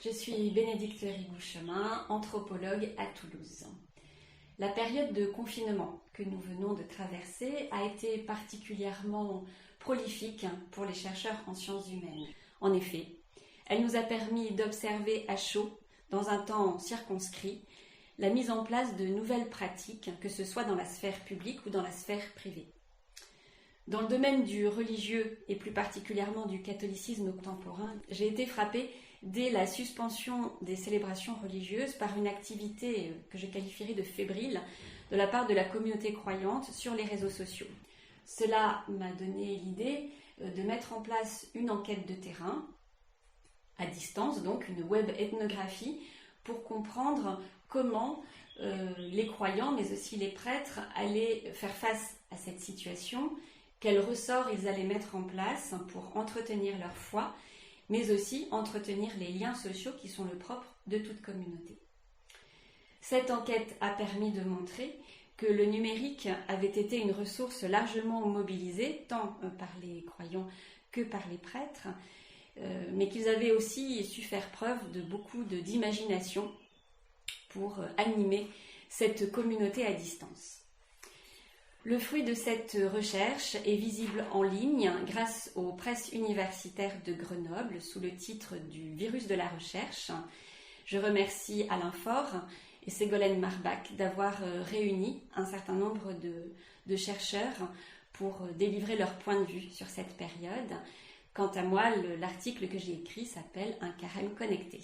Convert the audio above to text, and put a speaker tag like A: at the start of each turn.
A: Je suis Bénédicte Rigou-Chemin, anthropologue à Toulouse. La période de confinement que nous venons de traverser a été particulièrement prolifique pour les chercheurs en sciences humaines. En effet, elle nous a permis d'observer à chaud, dans un temps circonscrit, la mise en place de nouvelles pratiques, que ce soit dans la sphère publique ou dans la sphère privée. Dans le domaine du religieux et plus particulièrement du catholicisme contemporain, j'ai été frappée dès la suspension des célébrations religieuses par une activité que je qualifierais de fébrile de la part de la communauté croyante sur les réseaux sociaux. Cela m'a donné l'idée de mettre en place une enquête de terrain, à distance, donc une web ethnographie, pour comprendre comment les croyants, mais aussi les prêtres, allaient faire face à cette situation, quels ressorts ils allaient mettre en place pour entretenir leur foi, mais aussi entretenir les liens sociaux qui sont le propre de toute communauté. Cette enquête a permis de montrer que le numérique avait été une ressource largement mobilisée, tant par les croyants que par les prêtres, mais qu'ils avaient aussi su faire preuve de beaucoup d'imagination pour animer cette communauté à distance. Le fruit de cette recherche est visible en ligne grâce aux presses universitaires de Grenoble sous le titre du virus de la recherche. Je remercie Alain Faure et Ségolène Marbach d'avoir réuni un certain nombre de chercheurs pour délivrer leur point de vue sur cette période. Quant à moi, l'article que j'ai écrit s'appelle « Un carême connecté ».